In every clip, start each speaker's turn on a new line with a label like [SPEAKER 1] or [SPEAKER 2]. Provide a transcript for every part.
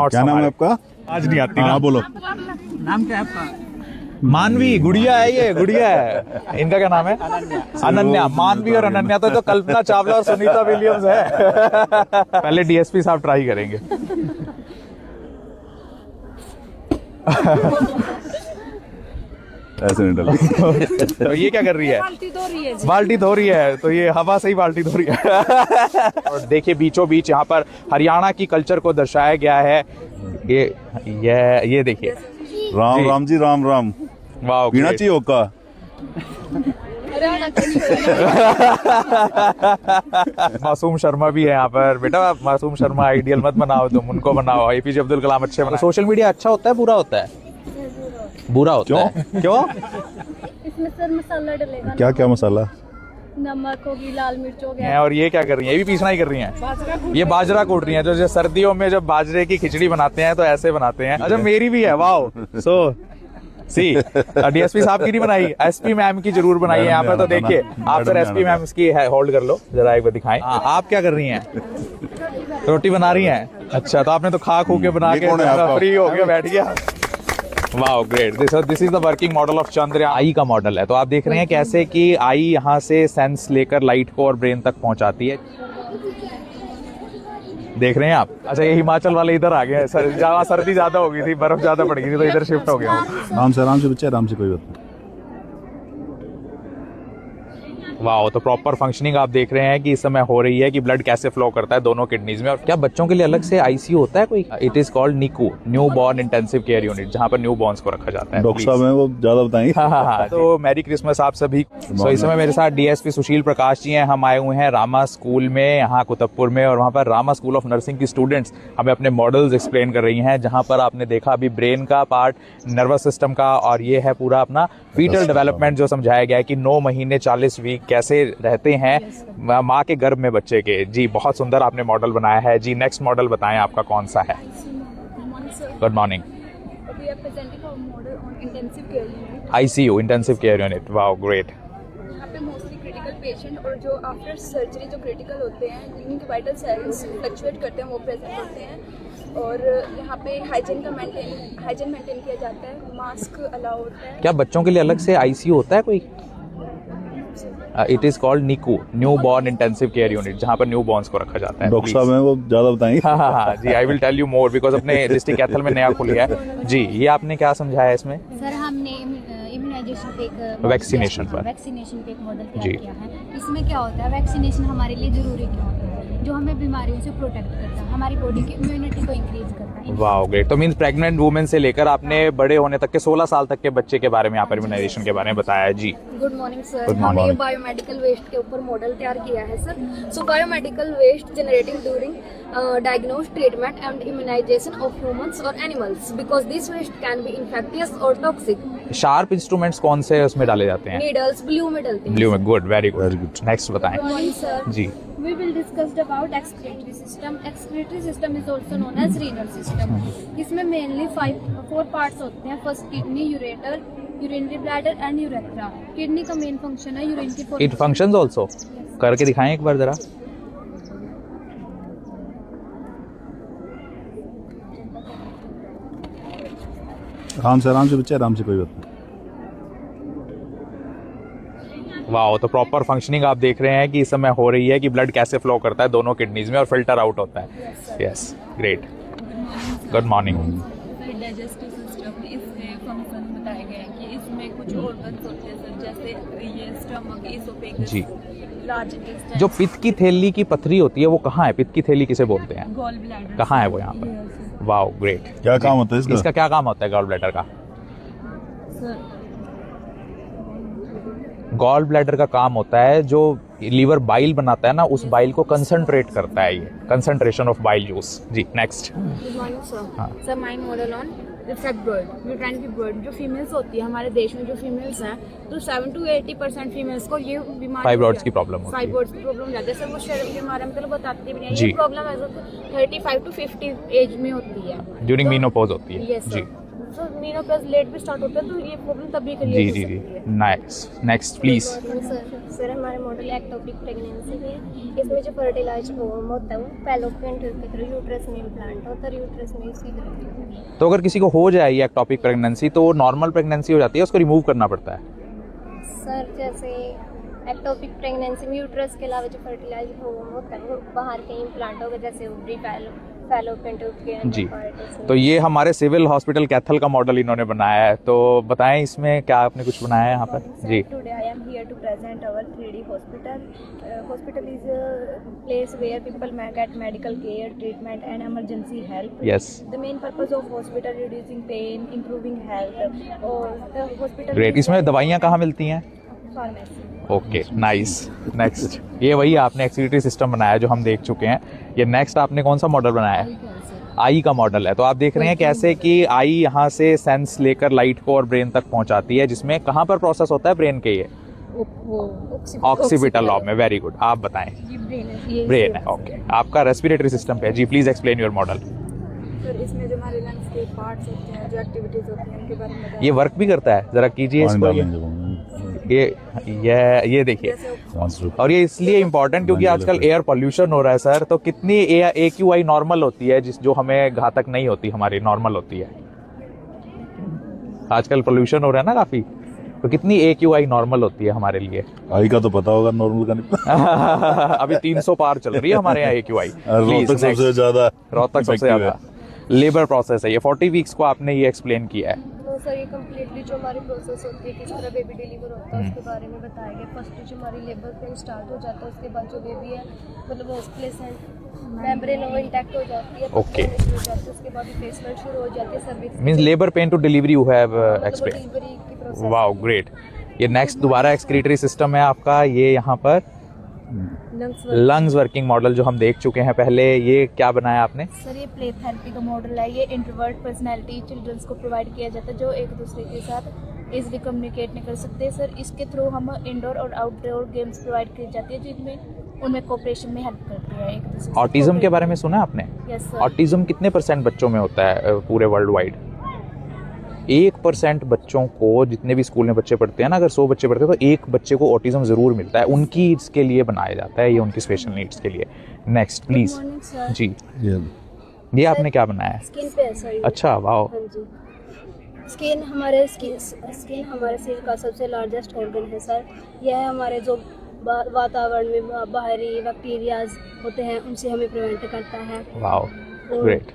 [SPEAKER 1] Astronauts.
[SPEAKER 2] क्या नाम है आपका?
[SPEAKER 1] आज नहीं आती।
[SPEAKER 2] हाँ बोलो।
[SPEAKER 3] नाम क्या है आपका?
[SPEAKER 1] मानवी, गुड़िया है, ये गुड़िया है। इनका क्या नाम है? अनन्या। मानवी और अनन्या तो कल्पना चावला और सुनीता विलियम्स है। पहले डीएसपी साहब ट्राई करेंगे।
[SPEAKER 2] ऐसे नहीं डालो।
[SPEAKER 1] तो ये क्या कर रही है? बाल्टी धो रही है। तो ये हवा से ही बाल्टी धो रही है। और देखिए बीचों बीच यहाँ पर हरियाणा की कल्चर को दर्शाया गया है। ये देखिए।
[SPEAKER 2] राम राम जी, राम राम।
[SPEAKER 1] वाह,
[SPEAKER 2] पीना चाहिए होका।
[SPEAKER 1] मासूम शर्मा भी है यहाँ पर। बेटा मासूम शर्मा आइडियल मत बनाओ, तुम उनको बनाओ। एपीजे अब्दुल कलाम अच्छे बनाओ। सोशल मीडिया अच्छा होता है बुरा होता है? बुरा होता है। क्यों?
[SPEAKER 4] इसमें सर मसाला डलेगा।
[SPEAKER 2] क्या क्या मसाला?
[SPEAKER 4] नमक होगी, लाल मिर्च हो गया।
[SPEAKER 1] और ये क्या कर रही हैं? ये भी पीसना ही कर रही हैं। ये बाजरा कूट रही हैं। जो सर्दियों में जब बाजरे की खिचड़ी बनाते हैं तो ऐसे बनाते हैं। अच्छा, मेरी भी है। वाओ, सो सी डीएसपी साहब की नहीं बनाई, एसपी मैम की जरूर बनाई है यहाँ पर। तो देखिए आप सर एसपी मैम की है, होल्ड कर लो जरा, एक बार दिखाएं। आप क्या कर रही हैं? रोटी बना रही हैं? अच्छा, तो आपने तो खा खू के बना के फ्री हो गया, बैठ गया। Wow, great. This is the working model of Chandrayaan. Eye का मॉडल है। तो आप देख रहे हैं कैसे कि आई यहाँ से सेंस लेकर लाइट को और ब्रेन तक पहुंचाती है। देख रहे हैं आप? अच्छा, ये हिमाचल वाले इधर आ गए। जहाँ सर्दी ज्यादा हो गई थी, बर्फ ज्यादा पड़ गई थी, तो इधर शिफ्ट हो गया।
[SPEAKER 2] आराम से बच्चे, आराम से, कोई बात नहीं।
[SPEAKER 1] वाह, तो प्रॉपर फंक्शनिंग आप देख रहे हैं कि इस समय हो रही है कि ब्लड कैसे फ्लो करता है दोनों किडनीज में। और क्या बच्चों के लिए अलग से आईसीयू होता है कोई? It is called NICU, newborn intensive care unit, जहाँ पर न्यू बॉर्न्स को रखा जाता है।
[SPEAKER 2] डॉक्टर साहब हैं, वो ज्यादा बताएंगे।
[SPEAKER 1] हाँ। तो मैरी क्रिसमस आप सभी। तो इस समय मेरे साथ डीएसपी सुशील प्रकाश जी हैं। हम आए हुए हैं रामा स्कूल में, यहाँ कुतुबपुर में। और वहाँ पर रामा स्कूल ऑफ नर्सिंग की स्टूडेंट्स हमें अपने मॉडल्स एक्सप्लेन कर रही हैं, जहाँ पर आपने देखा अभी ब्रेन का पार्ट, नर्वस सिस्टम का, और ये है पूरा अपना फीटल डेवलपमेंट जो समझाया गया है कि 9 महीने 40 वीक कैसे रहते हैं माँ के गर्भ में बच्चे के। जी बहुत सुंदर आपने मॉडल बनाया है। जी नेक्स्ट मॉडल बताएं आपका कौन सा है? Good morning. ICU, intensive care unit. Wow, great.
[SPEAKER 4] यहाँ पे मोस्टली क्रिटिकल पेशेंट और जो आफ्टर सर्जरी जो क्रिटिकल होते हैं, जिनके वाइटल साइंस फ्लक्चुएट करते हैं, वो प्रेजेंट होते हैं। और यहाँ पे हाइजीन मेंटेन किया जाता है, मास्क अलाउ होता है।
[SPEAKER 1] क्या बच्चों के लिए अलग से आईसीयू होता है कोई? It is called NICU, newborn intensive care unit, जहाँ पर न्यू बॉर्न्स को रखा जाता है।
[SPEAKER 2] डॉक्टर साहब हैं, वो ज्यादा बताएंगे।
[SPEAKER 1] हाँ जी, I will tell you more because अपने डिस्ट्रिक्ट कैथल में नया खुल गया है। जी, ये आपने क्या समझाया इसमें?
[SPEAKER 4] सर हमने इम्यूनाइजेशन पे एक
[SPEAKER 1] वैक्सीनेशन पे
[SPEAKER 4] एक मॉडल तैयार किया है। इसमें क्या होता है, वैक्सीनेशन हमारे लिए जरूरी क्यों होता है? जो हमें बीमारियों से प्रोटेक्ट करता है, हमारी बॉडी की इम्यूनिटी को इंक्रीज करता है।
[SPEAKER 1] Wow, great. तो मींस प्रेग्नेंट वुमेन से लेकर आपने बड़े होने तक के 16 साल तक के बच्चे के बारे में यहाँ पर इम्यूनाइजेशन के बारे में बताया है। जी
[SPEAKER 4] गुड मॉर्निंग सर।
[SPEAKER 1] Good
[SPEAKER 4] हमने
[SPEAKER 1] morning.
[SPEAKER 4] बायोमेडिकल वेस्ट के ऊपर मॉडल तैयार किया है sir. So biomedical waste generating during diagnose, treatment and immunisation of humans और animals, because this waste can be infectious और टॉक्सिक।
[SPEAKER 1] शार्प इंस्ट्रूमेंट्स कौन से उसमें डाले जाते हैं?
[SPEAKER 4] नीडल्स ब्लू में डलते हैं।
[SPEAKER 1] ब्लू में। Good, very
[SPEAKER 2] Very
[SPEAKER 1] good.
[SPEAKER 2] good.
[SPEAKER 1] Next बताएं।
[SPEAKER 4] Good morning sir.
[SPEAKER 1] जी
[SPEAKER 4] We will discuss about excretory system. Excretory system is also known as renal system. इसमें mainly 4 parts होते हैं। First kidney, ureter, urinary bladder and urethra. Kidney का main function है urine की
[SPEAKER 1] it functions also. करके दिखाएं एक बार जरा।
[SPEAKER 2] आराम से बच्चे, आराम से, कोई बात नहीं।
[SPEAKER 1] वाह, तो प्रॉपर फंक्शनिंग आप देख रहे हैं कि इस समय हो रही है कि ब्लड कैसे फ्लो करता है दोनों किडनीज में और फिल्टर आउट होता है। Yes, great. Good morning.
[SPEAKER 5] Digestive system, इसमें फंक्शन बताए गए हैं कि इसमें कुछ ऑर्गन्स होते हैं सर, जैसे ये स्टमक, इसोफेगस,
[SPEAKER 1] जी।
[SPEAKER 5] लार्ज इंटेस्टाइन,
[SPEAKER 1] जो पित्त की थैली की पथरी होती है वो कहाँ है? पित्त की थैली किसे बोलते हैं?
[SPEAKER 5] गॉल ब्लैडर,
[SPEAKER 1] कहाँ है वो यहाँ पर? Wow, great.
[SPEAKER 2] क्या काम होता है इसका?
[SPEAKER 1] इसका क्या काम होता है गॉल ब्लैडर का?
[SPEAKER 5] सर
[SPEAKER 1] गॉल ब्लैडर का काम होता है जो लीवर बाइल बनाता है ना, उस बाइल को कंसंट्रेट करता है। ये कंसंट्रेशन ऑफ बाइल जूस। जी नेक्स्ट।
[SPEAKER 4] Good morning sir.
[SPEAKER 1] हाँ।
[SPEAKER 4] Sir my model on fibroid, uterine fibroid. जो फीमेल्स होती है हमारे देश में, जो फीमेल्स हैं, तो 7 to 80% फीमेल्स को ये बीमारी,
[SPEAKER 1] फाइब्रॉइड्स की प्रॉब्लम होती है।
[SPEAKER 4] फाइब्रॉइड्स की प्रॉब्लम रहती है सर। वो शरीर के बारे में तो बताते भी नहीं।
[SPEAKER 1] जी।
[SPEAKER 4] ये प्रॉब्लम 35 to 50 एज में होती है,
[SPEAKER 1] ड्यूरिंग मीनोपॉज होती है।
[SPEAKER 4] यस
[SPEAKER 1] जी।
[SPEAKER 4] तो मीनो प्लस लेट भी स्टार्ट होता है तो ये प्रॉब्लम तभी
[SPEAKER 1] जी
[SPEAKER 4] क्रिएट
[SPEAKER 1] जी
[SPEAKER 4] हो
[SPEAKER 1] जी
[SPEAKER 4] सकती है।
[SPEAKER 1] नाइस नेक्स्ट प्लीज
[SPEAKER 4] सर हमारे मॉडल एक्टोपिक प्रेगनेंसी है। इसमें जो फर्टिलाइज होता है वो फैलोपियन ट्यूब के थ्रू यूट्रस में इम्प्लांट होता है, यूट्रस में सीध रहती है।
[SPEAKER 1] तो अगर किसी को हो जाए ये एक्टोपिक प्रेगनेंसी तो नॉर्मल प्रेगनेंसी हो जाती है, उसको रिमूव करना पड़ता है?
[SPEAKER 4] सर जैसे एक्टोपिक प्रेगनेंसी में यूट्रस के अलावा जो फर्टिलाइज होता है वो बाहर कहीं इम्प्लांट होगा, जैसे ओवरी फैलोपियन ट्यूब के अंदर
[SPEAKER 1] जी।
[SPEAKER 4] part है।
[SPEAKER 1] तो ये हमारे सिविल हॉस्पिटल कैथल का मॉडल इन्होंने बनाया है, तो बताएं इसमें क्या आपने कुछ बनाया है यहाँ पर? जी
[SPEAKER 5] Today I am here to present our 3D hospital. Hospital is a place where people may get medical care, treatment and emergency help.
[SPEAKER 1] Yes
[SPEAKER 5] The main purpose of hospital reducing pain, improving health. Or the hospital.
[SPEAKER 1] Great. इसमें दवाइयाँ कहाँ मिलती हैं?
[SPEAKER 5] Pharmacy.
[SPEAKER 1] Okay nice next. ये वही आपने एक्सीलरेटरी system बनाया है जो हम देख चुके हैं। ये नेक्स्ट आपने कौन सा मॉडल बनाया है? आई का मॉडल है। तो आप देख रहे हैं कैसे कि आई यहाँ से सेंस लेकर लाइट को और ब्रेन तक पहुँचाती है, जिसमें कहाँ पर प्रोसेस होता है ब्रेन के? ये ऑक्सीपिटल लॉब में। Very good. आप बताएं। ब्रेन है। ओके आपका रेस्पिरेटरी सिस्टम पे है। जी please explain your model.
[SPEAKER 5] Sir इसमें जो हमारे लंग्स के पार्ट्स होते हैं, जो एक्टिविटीज होती हैं उनके बारे में बताएं।
[SPEAKER 1] ये वर्क भी करता है, जरा कीजिए
[SPEAKER 2] पानी
[SPEAKER 1] इसको।
[SPEAKER 2] डालेंगे वो।
[SPEAKER 1] ये देखिए।
[SPEAKER 2] सांस रुक।
[SPEAKER 1] और ये इसलिए इम्पोर्टेंट क्योंकि आजकल एयर पोल्यूशन हो रहा है सर। तो कितनी AQI नॉर्मल होती है जिस जो हमें घातक नहीं होती, हमारी नॉर्मल होती है? आजकल पोल्यूशन हो रहा है ना काफी, तो कितनी AQI नॉर्मल होती है हमारे लिए?
[SPEAKER 2] आई का तो पता होगा, नॉर्मल का नहीं।
[SPEAKER 1] अभी 300 पार चल रही है हमारे यहाँ AQI।
[SPEAKER 2] रोहतक सबसे ज्यादा।
[SPEAKER 1] रोहतक सबसे
[SPEAKER 2] effective
[SPEAKER 1] ज्यादा लेबर प्रोसेस है ये। 40 वीक्स को आपने ये एक्सप्लेन किया है।
[SPEAKER 4] तो सर ये कम्प्लीटली जो हमारी प्रोसेस होती है, किस तरह बेबी डिलीवर होता है उसके बारे में बताया गया। फर्स्ट जो हमारी लेबर पेन स्टार्ट हो जाता है, उसके बाद जो बेबी है मतलब वो प्लेसेंट मेम्ब्रेन वो इंटैक्ट हो जाती है।
[SPEAKER 1] Okay.
[SPEAKER 4] हो जाती है, उसके बाद प्लेसमेंट शुरू हो जाती है। Cervix
[SPEAKER 1] means labour pain to delivery you have explain.
[SPEAKER 4] Delivery की प्रोसेस।
[SPEAKER 1] Wow great. ये नेक्स्ट दोबारा एक्सक्रीटरी सिस्टम है आपका। ये यहाँ पर लंग्स वर्किंग मॉडल जो हम देख चुके हैं पहले। ये क्या बनाया आपने?
[SPEAKER 5] सर ये प्ले थेरेपी का मॉडल है। ये इंट्रोवर्ट पर्सनैलिटी चिल्ड्रंस को प्रोवाइड किया जाता है जो एक दूसरे के साथ इजीली कम्युनिकेट नहीं कर सकते। सर इसके थ्रू हम इंडोर और आउटडोर गेम्स प्रोवाइड की जाती है जिनमें उनमें कोऑपरेशन में हेल्प करती है एक दूसरे से।
[SPEAKER 1] ऑटिज्म के बारे में सुना आपने?
[SPEAKER 5] Yes sir.
[SPEAKER 1] ऑटिज्म कितने % बच्चों में होता है पूरे वर्ल्ड वाइड? 1% बच्चों को, जितने भी स्कूल में बच्चे पढ़ते हैं ना, अगर 100 बच्चे पढ़ते हैं तो एक बच्चे को ऑटिज्म जरूर मिलता है। उनकी इसके लिए बनाया जाता है, ये उनकी स्पेशल नीड्स के लिए। Next please. जी ये आपने क्या बनाया है?
[SPEAKER 4] स्किन पे है सर ये।
[SPEAKER 1] अच्छा वाओ।
[SPEAKER 4] हाँ जी। स्किन हमारे शरीर का सबसे लार्जेस्ट ऑर्गन है सर। यह हमारे जो वातावरण में बाहरी बैक्टीरियाज होते हैं उनसे हमें प्रिवेंट करता है।
[SPEAKER 1] Wow great.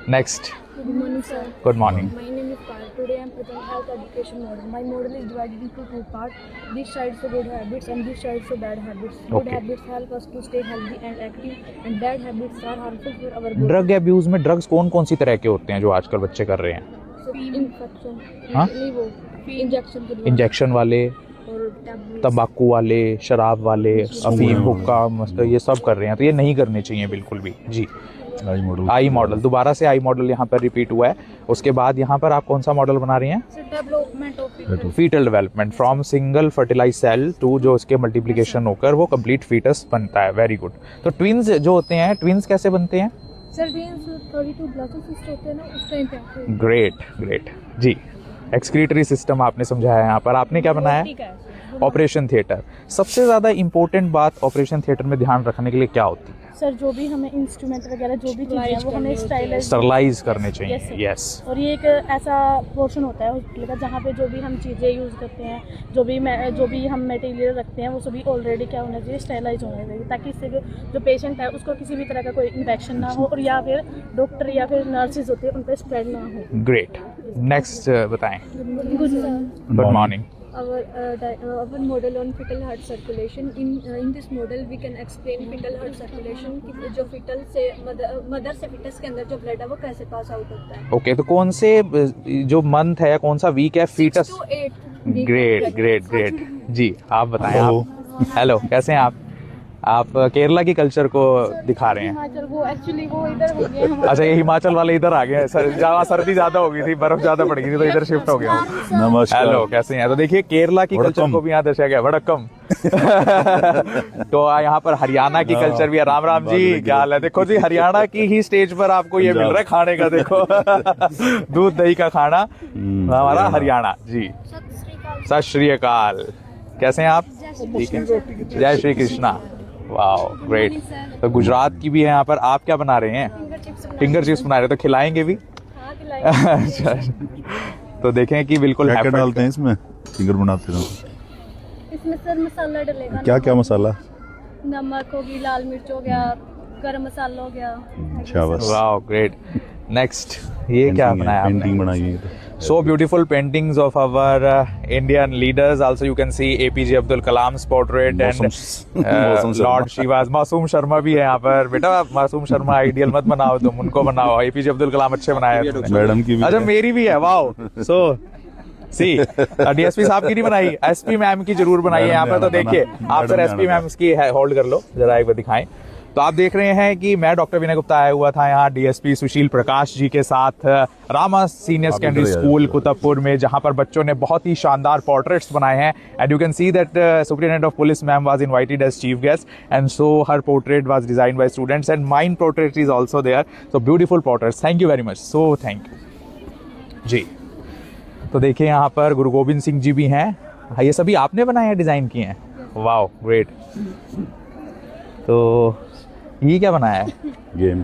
[SPEAKER 1] Next.
[SPEAKER 5] Good morning, sir.
[SPEAKER 1] Good morning.
[SPEAKER 5] My name is Parth. Today I am presenting health education model. My model is divided into 2 parts. This side is good habits and this side is bad habits. Good
[SPEAKER 1] Okay.
[SPEAKER 5] habits help us to stay healthy and active, and bad habits are harmful for our body.
[SPEAKER 1] Drug abuse में drugs कौन कौन सी तरह के होते हैं जो आजकल बच्चे कर रहे हैं?
[SPEAKER 5] So, infection,
[SPEAKER 1] हाँ?
[SPEAKER 5] नहीं वो इंजेक्शन के द्वारा
[SPEAKER 1] इंजेक्शन वाले,
[SPEAKER 5] और tablets.
[SPEAKER 1] तंबाकू वाले, शराब वाले, अफीम, हुक्का, मस्त ये सब कर रहे हैं। तो ये नहीं करने चाहिए बिल्कुल भी। जी
[SPEAKER 2] आई मॉडल।
[SPEAKER 1] आई मॉडल, दोबारा से आई मॉडल यहाँ पर रिपीट हुआ है। उसके बाद यहाँ पर आप कौन सा मॉडल बना रही हैं?
[SPEAKER 5] So, development of people.
[SPEAKER 1] Foetal development from single fertilise cell to जो उसके मल्टीप्लिकेशन होकर वो कंप्लीट फीटस बनता है। Very good. तो ट्विंस जो होते हैं, ट्विंस कैसे बनते हैं?
[SPEAKER 5] Sir, these 32 blastocysts होते हैं ना, उस टाइम पे
[SPEAKER 1] ग्रेट ग्रेट। जी एक्सक्रीटरी सिस्टम आपने समझाया यहाँ पर। आपने क्या बनाया?
[SPEAKER 5] ठीक है।
[SPEAKER 1] Operation theatre. सबसे ज़्यादा इम्पोर्टेंट बात ऑपरेशन थिएटर में ध्यान रखने के लिए क्या होती है?
[SPEAKER 5] सर जो भी हमें इंस्ट्रूमेंट वगैरह जो भी चीज़ें हैं वो हमें स्टाइलाइज
[SPEAKER 1] स्टरलाइज करने चाहिए।
[SPEAKER 5] Yes, sir.
[SPEAKER 1] यस
[SPEAKER 5] और ये एक ऐसा पोर्शन होता है हॉस्पिटल का जहाँ पे जो भी हम चीज़ें यूज़ करते हैं, जो भी हम मटेरियल रखते हैं वो सभी ऑलरेडी क्या होना चाहिए, स्टाइलाइज होना चाहिए, ताकि इससे जो पेशेंट है उसको किसी भी तरह का कोई इन्फेक्शन ना हो और या फिर डॉक्टर या फिर नर्सेज होते हैं उन पर स्प्रेड ना हो।
[SPEAKER 1] ग्रेट। नेक्स्ट बताएं।
[SPEAKER 5] Good
[SPEAKER 1] good morning.
[SPEAKER 5] our model on fetal heart circulation. In this model we can explain fetal heart circulation कि जो fetal से मदर से fetus के अंदर जो blood है वो कैसे पास आउट होता है।
[SPEAKER 1] ओके तो कौन से जो मंथ है, कौन सा वीक है foetus?
[SPEAKER 5] 6 to 8
[SPEAKER 1] great great great. जी आप बताएं। आप हेलो कैसे हैं आप? आप केरला की कल्चर को दिखा रहे हैं।
[SPEAKER 5] हिमाचल वो एक्चुअली वो इधर हो गए हमारे।
[SPEAKER 1] अच्छा, ये हिमाचल वाले इधर आ गए हैं सर, जहाँ सर्दी ज्यादा हो गई थी, बर्फ ज्यादा पड़ गई थी, तो इधर शिफ्ट हो गया हूँ।
[SPEAKER 2] नमस्कार।
[SPEAKER 1] हेलो, कैसे हैं? तो देखिए केरला की
[SPEAKER 2] वड़क्कम।
[SPEAKER 1] कल्चर को भी यहाँ दर्शाया गया, वड़क्कम। तो यहाँ पर हरियाणा की कल्चर भी है। राम राम जी, क्या हाल है? देखो जी, हरियाणा की ही स्टेज पर आपको ये मिल रहा है खाने का, देखो दूध दही का खाना हमारा हरियाणा जी। सत श्री अकाल, कैसे हैं आप? ठीक है, जय श्री कृष्णा। वाह, ग्रेट। तो गुजरात की भी है यहाँ पर। आप क्या बना रहे हैं? फिंगर चिप्स बना रहे हैं, तो खिलाएंगे भी? अच्छा, तो देखें कि बिल्कुल
[SPEAKER 2] क्या क्या डालते हैं इसमें? फिंगर बनाते हैं
[SPEAKER 5] इसमें सर मसाला डलेगा।
[SPEAKER 2] क्या क्या मसाला?
[SPEAKER 5] नमक होगी, लाल मिर्च हो गया, गरम मसाला हो गया।
[SPEAKER 2] शाबाश।
[SPEAKER 1] वाह, ग्रेट। नेक्स्ट, ये क्या बनाया आपने?
[SPEAKER 2] पेंटिंग बनाई है।
[SPEAKER 1] So beautiful paintings of our Indian leaders. Also, you can see APJ Abdul Kalam's portrait and
[SPEAKER 2] मौसम
[SPEAKER 1] Lord Shiva's. मासूम शर्मा भी है यहाँ पर। बेटा, मासूम शर्मा आइडियल मत बनाओ तुम, उनको बनाओ। APJ अब्दुल कलाम अच्छे बनाए हैं तुमने।
[SPEAKER 2] मैडम की भी
[SPEAKER 1] अच्छा,
[SPEAKER 2] है।
[SPEAKER 1] मेरी भी है। वाओ, सो सी डीएसपी साहब की नहीं बनाई, एसपी मैम की जरूर बनाई है यहाँ पर। तो देखिए आप सर, एसपी मैम की है, होल्ड कर लो जरा, एक बार दिखाएं। तो आप देख रहे हैं कि मैं डॉक्टर विनय गुप्ता आया हुआ था यहाँ डीएसपी सुशील प्रकाश जी के साथ Rama senior secondary school Qutubpur में, जहां पर बच्चों ने बहुत ही शानदार पोर्ट्रेट्स बनाए हैं। And you can see that superintendent of police ma'am was invited as chief guest, and so हर portrait was design by students and mine portrait is also there. So beautiful portraits, thank you very much, so thank you जी। तो देखिए यहाँ पर गुरु गोविंद सिंह जी भी हैं। ये सभी आपने बनाए हैं, डिजाइन किए हैं? Wow, great. तो ये क्या बनाया है?
[SPEAKER 2] गेम।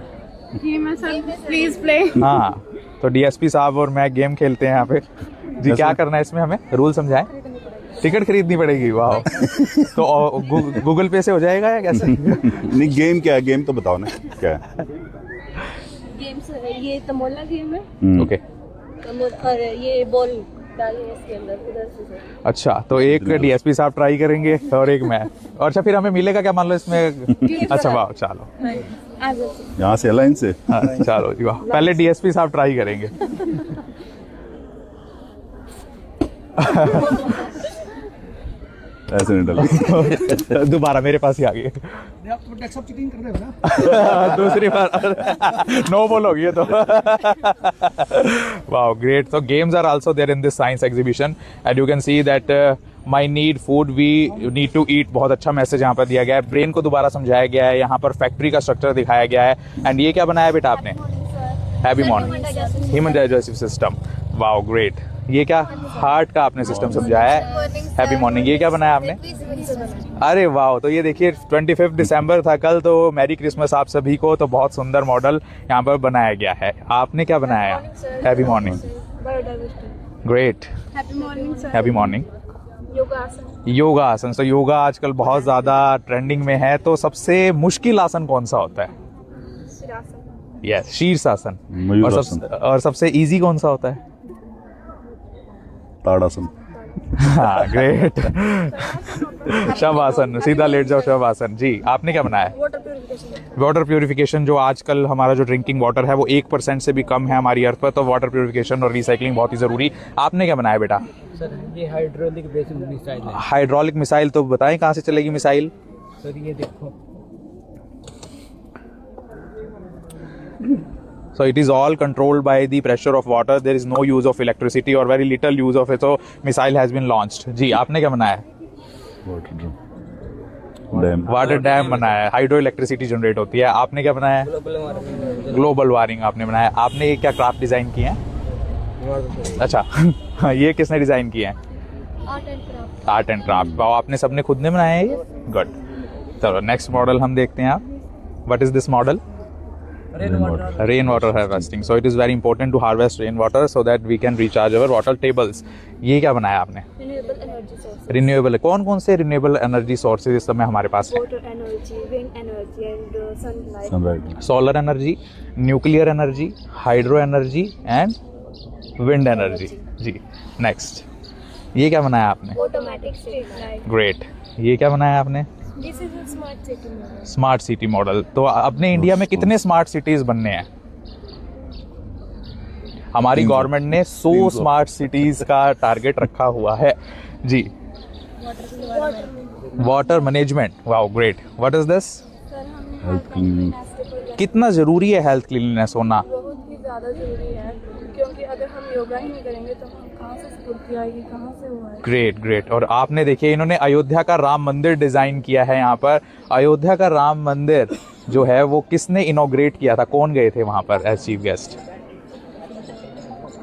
[SPEAKER 5] गेम है सर, प्लीज प्ले।
[SPEAKER 1] हाँ, तो डीएसपी साहब और मैं गेम खेलते हैं यहाँ पे जी। क्या करना है इसमें, हमें रूल समझाएं। टिकट खरीदनी पड़ेगी? वाह। तो गूगल पे से हो जाएगा या कैसे?
[SPEAKER 2] नहीं, गेम क्या है? गेम तो बताओ ना क्या है।
[SPEAKER 5] गेम्स ये तमोला गेम है।
[SPEAKER 1] ओके,
[SPEAKER 5] और ये बॉल डालिए इसके अंदर, उधर से।
[SPEAKER 1] अच्छा, तो एक डीएसपी साहब ट्राई करेंगे और एक मैं। और अच्छा, फिर हमें मिलेगा क्या, मान लो इसमें? अच्छा, वाह, चलो
[SPEAKER 2] यहाँ से लाइन से।
[SPEAKER 1] हाँ, चलो जी, वाह। पहले डीएसपी साहब ट्राई करेंगे।
[SPEAKER 2] ऐसे नहीं डाला।
[SPEAKER 1] दोबारा मेरे पास ही आ गई।
[SPEAKER 3] आप तो डेस्कटॉप चीटिंग कर रहे हो ना?
[SPEAKER 1] दूसरी बार नो बोल होगी तो। Wow, great. So games are also there in this science exhibition and you can see that my need food we need to eat। बहुत अच्छा मैसेज यहाँ पर दिया गया है। ब्रेन को दोबारा समझाया गया है। यहाँ पर फैक्ट्री का स्ट्रक्चर दिखाया गया है। एंड ये क्या बनाया बेटा आपने? Happy morning, human digestive system. Wow, great. ये क्या हार्ट का आपने सिस्टम समझाया है? Happy morning. ये क्या बनाया आपने? अरे वाह, तो ये देखिए 25 दिसंबर था कल, तो मैरी क्रिसमस आप सभी को। तो बहुत सुंदर मॉडल यहाँ पर बनाया गया है। आपने क्या बनाया? Happy morning, great.
[SPEAKER 5] Happy morning sir.
[SPEAKER 1] Happy morning.
[SPEAKER 5] योगासन।
[SPEAKER 1] योगा आसन। तो योगा आजकल बहुत ज़्यादा ट्रेंडिंग में है। तो सबसे मुश्किल आसन कौन सा होता है?
[SPEAKER 5] शिरासन।
[SPEAKER 1] यस, शीर्षासन।
[SPEAKER 2] मयूरासन।
[SPEAKER 1] और सबसे इजी कौन सा होता है?
[SPEAKER 2] ताड़ासन।
[SPEAKER 1] हाँ, ग्रेट। शवासन, सीधा लेट जाओ, शवासन जी। आपने क्या बनाया?
[SPEAKER 5] Water purification.
[SPEAKER 1] वाटर प्यूरिफिकेशन, जो आजकल हमारा जो ड्रिंकिंग वाटर है वो 1% से भी कम है हमारी अर्थ पर, तो वाटर प्यूरिफिकेशन और रिसाइकलिंग बहुत ही जरूरी। आपने क्या बनाया बेटा?
[SPEAKER 3] सर ये हाइड्रोलिक बेसिस मिसाइल है।
[SPEAKER 1] हाइड्रोलिक मिसाइल, तो बताएं कहाँ से चलेगी मिसाइल?
[SPEAKER 3] सर ये देखो,
[SPEAKER 1] So it is all controlled by the pressure of water. There is no use of electricity or very little use of it. So missile has been launched. जी, आपने क्या बनाया?
[SPEAKER 2] डैम।
[SPEAKER 1] वाटर डैम बनाया है। Hydro electricity generate होती है। आपने क्या बनाया? ग्लोबल वार्मिंग आपने बनाया। आपने ये क्या क्राफ्ट डिजाइन किए हैं? अच्छा, ये किसने डिजाइन किए हैं?
[SPEAKER 4] Art and craft.
[SPEAKER 1] Art and craft. आपने सबने खुद ने बनाया है ये? गुड। चलो नेक्स्ट मॉडल हम देखते हैं। आप, what is this model? Rain water harvesting. So it is very important to harvest rain water so that we can recharge our water tables. ये क्या बनाया आपने?
[SPEAKER 5] Renewable energy source.
[SPEAKER 1] रिन्यूएबल। कौन कौन से रिन्यूएबल एनर्जी सोर्सेज इस समय हमारे पास है?
[SPEAKER 5] Water energy, wind energy and sunlight.
[SPEAKER 2] Sunlight.
[SPEAKER 1] Solar energy, nuclear energy, hydro energy and wind energy. जी, नेक्स्ट। ये क्या बनाया आपने?
[SPEAKER 5] Automatic street light.
[SPEAKER 1] ग्रेट। ये क्या बनाया आपने?
[SPEAKER 5] This is a smart city model.
[SPEAKER 1] Smart city model. तो अपने इंडिया में कितने स्मार्ट सिटीज बनने हैं? हमारी
[SPEAKER 2] 300
[SPEAKER 1] गवर्नमेंट ने 100
[SPEAKER 2] 300
[SPEAKER 1] स्मार्ट सिटीज का टारगेट रखा हुआ है जी। Water management, wow great. What is this?
[SPEAKER 2] Health cleaning.
[SPEAKER 1] कितना जरूरी है हेल्थ क्लीनलीनेस होना?
[SPEAKER 5] बहुत ही ज़्यादा ज़रूरी है, क्योंकि अगर हम योगा ही नहीं करेंगे तो हम कहाँ से स्फूर्ति आएगी, कहाँ से वो आएगी।
[SPEAKER 1] Great great. और आपने देखिए इन्होंने अयोध्या का राम मंदिर डिजाइन किया है यहाँ पर। अयोध्या का राम मंदिर जो है वो किसने इनॉग्रेट किया था, कौन गए थे वहाँ पर एज चीफ गेस्ट?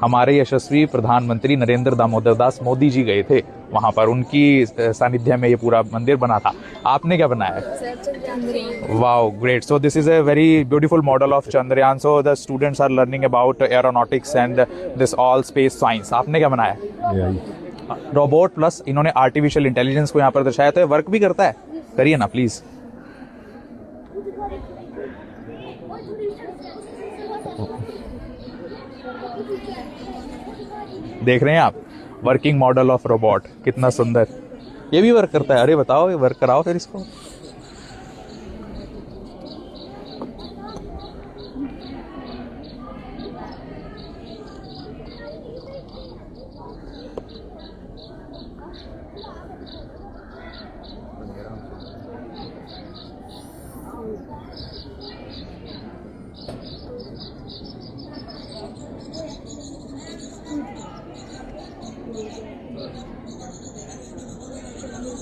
[SPEAKER 1] हमारे यशस्वी प्रधानमंत्री नरेंद्र दामोदर दास मोदी जी गए थे वहाँ पर, उनकी सानिध्य में ये पूरा मंदिर बना था। आपने क्या बनाया है? Wow great. So this is a very beautiful model of Chandrayaan. So the students are learning about aeronautics and this all space science. आपने क्या बनाया?
[SPEAKER 2] AI।
[SPEAKER 1] रोबोट प्लस इन्होंने आर्टिफिशियल इंटेलिजेंस को यहाँ पर दर्शाया, तो ये वर्क भी करता है? करिए ना प्लीज। देख रहे हैं आप वर्किंग मॉडल ऑफ रोबोट, कितना सुंदर। ये भी वर्क करता है? अरे बताओ, ये वर्क कराओ फिर इसको।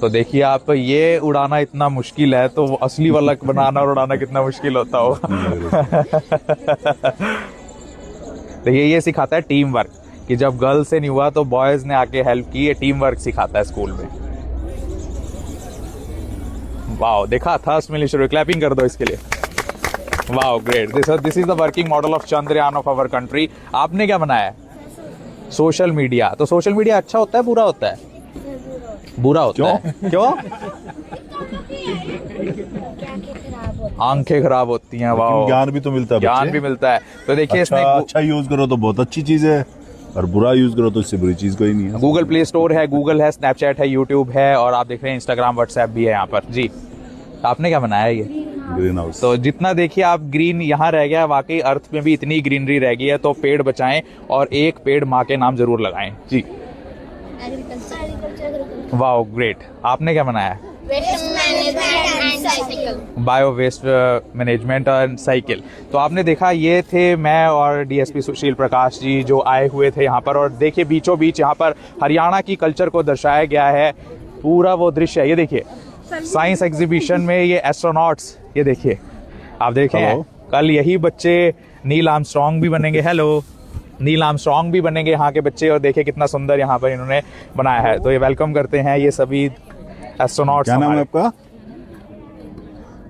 [SPEAKER 1] तो देखिए आप, ये उड़ाना इतना मुश्किल है तो वो असली वाला बनाना और उड़ाना कितना मुश्किल होता हो। देखिए ये सिखाता है टीम वर्क, कि जब गर्ल्स से नहीं हुआ तो बॉयज ने आके हेल्प की। ये टीम वर्क सिखाता है स्कूल में। वाओ, देखा था उसमें शुरू, क्लैपिंग कर दो इसके लिए। Wow great. This is the working model of Chandrayaan of our country. आपने क्या बनाया है? Social media. तो सोशल मीडिया अच्छा होता है बुरा होता है? बुरा होता है। क्यों? आंखें खराब होती हैं। वाओ,
[SPEAKER 2] ज्ञान भी तो मिलता है,
[SPEAKER 1] ज्ञान भी मिलता है। तो देखिए इसमें
[SPEAKER 2] अच्छा यूज करो तो बहुत अच्छी चीज है, और बुरा यूज करो तो इससे बुरी चीज कोई नहीं है।
[SPEAKER 1] गूगल प्ले स्टोर है, गूगल है, स्नैपचैट है, यूट्यूब है, और आप देख रहे हैं इंस्टाग्राम व्हाट्सएप भी है यहाँ पर। जी, आपने क्या बनाया ये?
[SPEAKER 2] Green house.
[SPEAKER 1] तो जितना देखिए आप ग्रीन यहाँ रह गया, वाकई अर्थ में भी इतनी ग्रीनरी रह गई है। तो पेड़ बचाएं और एक पेड़ माँ के नाम जरूर लगाएं। जी, वाओ ग्रेट। आपने क्या बनाया? Bio waste management and cycle. तो आपने देखा, ये थे मैं और डीएसपी सुशील प्रकाश जी जो आए हुए थे यहाँ पर। और देखिए बीचों बीच यहाँ पर हरियाणा की कल्चर को दर्शाया गया है। पूरा वो दृश्य है, ये देखिए साइंस एग्जीबिशन में ये एस्ट्रोनॉट्स, ये देखिए आप देखें, कल यही बच्चे नील आर्मस्ट्रॉन्ग भी बनेंगे। हेलो, नील आर्मस्ट्रॉन्ग भी बनेंगे यहाँ के बच्चे। और देखिए कितना सुंदर यहाँ पर इन्होंने बनाया है। तो ये वेलकम करते हैं ये सभी एस्ट्रोनॉट्स।
[SPEAKER 2] क्या नाम है आपका?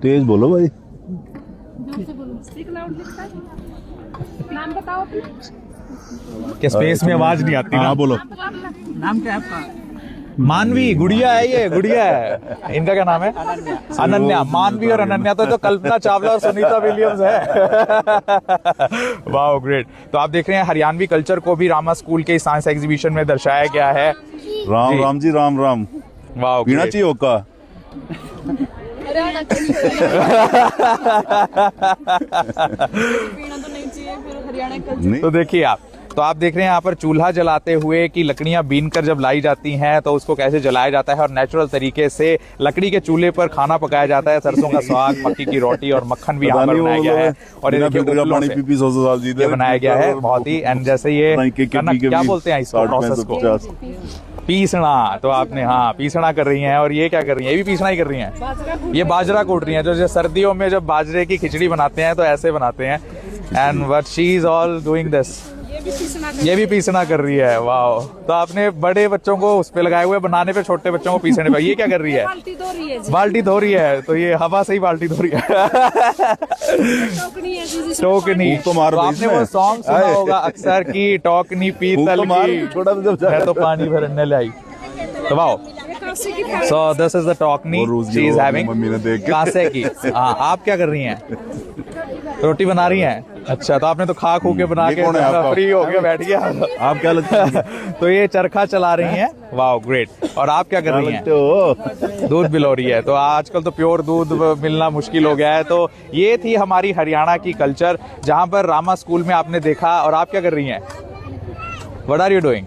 [SPEAKER 2] तेज बोलो भाई।
[SPEAKER 5] नाम बताओ।
[SPEAKER 1] क्या स्पेस में आवाज नहीं आती?
[SPEAKER 2] हाँ बोलो।
[SPEAKER 3] नाम क्या है आपका?
[SPEAKER 1] मानवी, गुड़िया है ये, गुड़िया है। इनका क्या नाम है? अनन्या। मानवी और अनन्या तो कल्पना चावला और सुनीता विलियम्स है। Wow great. तो आप देख रहे हैं हरियाणवी कल्चर को भी रामा स्कूल के साइंस एग्जीबिशन में दर्शाया गया है।
[SPEAKER 2] राम राम जी, राम राम।
[SPEAKER 1] वाओ,
[SPEAKER 2] पीना चाहिए होगा।
[SPEAKER 5] पीना तो नहीं चाहिए, फिर हरियाणा कल्चर।
[SPEAKER 1] तो देखिए आप, तो आप देख रहे हैं यहाँ पर चूल्हा जलाते हुए कि लकड़ियां बीन कर जब लाई जाती हैं तो उसको कैसे जलाया जाता है, और नेचुरल तरीके से लकड़ी के चूल्हे पर खाना पकाया जाता है। सरसों का साग, मक्की की रोटी और मक्खन भी यहाँ पर बनाया गया है। और ये देखिए उपलों से ये बनाया गया है बहुत ही। एंड जैसे ये क्या बोलते हैं इस प्रोसेस को? पीसना। तो आपने, हाँ, पीसना कर रही हैं। और ये क्या कर रही हैं? ये भी पीसना ही कर रही हैं। ये बाजरा कूट रही हैं। जो सर्दियों में जब बाजरे की खिचड़ी बनाते हैं तो ऐसे बनाते हैं। And what she is all doing this, ये भी पीसना कर रही है। वाओ। तो आपने बड़े बच्चों को उस पे लगाए हुए बनाने पे, छोटे बच्चों को पीसने पे। ये क्या कर रही है?
[SPEAKER 5] बाल्टी धो रही है जी।
[SPEAKER 1] बाल्टी धो रही है। तो ये हवा से ही बाल्टी धो रही है। टोकनी।
[SPEAKER 2] तो मार
[SPEAKER 1] आपने वो सॉन्ग सुना होगा अक्सर की, टोकनी पीतल की,
[SPEAKER 2] छोटा तो जब
[SPEAKER 1] मैं तो पानी भरने लाई। तो wow. So this is the टोकनी she is having,
[SPEAKER 2] mummy ने देख के।
[SPEAKER 1] कासे की। हाँ, आप क्या कर रही हैं? रोटी बना रही हैं। अच्छा, तो आपने तो खा खू के बना के फ्री हो गया, बैठ गया।
[SPEAKER 2] आप क्या लगता है?
[SPEAKER 1] तो ये चरखा चला रही हैं। Wow great. और आप क्या कर रही हैं? दूध पिलो रही है। तो आजकल तो प्योर दूध मिलना मुश्किल हो गया है। तो ये थी हमारी हरियाणा की कल्चर, जहाँ पर रामा स्कूल में आपने देखा। और आप क्या कर रही हैं? What are you doing?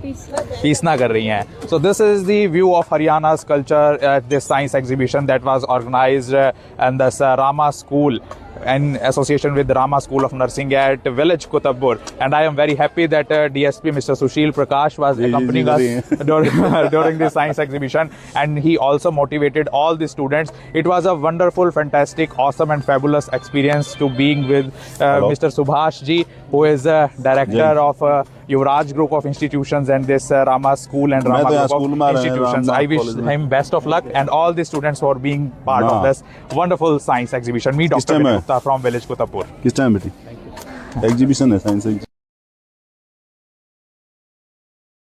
[SPEAKER 1] पीसना कर रही हैं. So this is the view of Haryana's culture at this science exhibition that was organized in this Rama School in association with the Rama School of Nursing at Village Kutabpur, and I am very happy that DSP Mr. Sushil Prakash was accompanying us during this science exhibition, and he also motivated all the students. It was a wonderful, fantastic, awesome and fabulous experience to being with Mr. Subhash ji, who is director of Yuvraj Group of Institutions and this Rama School and Rama Group of Institutions. I wish him best of luck and all the students for being part of this wonderful science exhibition. Me, Dr. Vinay Gupta from Village Kutabpur.
[SPEAKER 2] किस time बेटी exhibition है science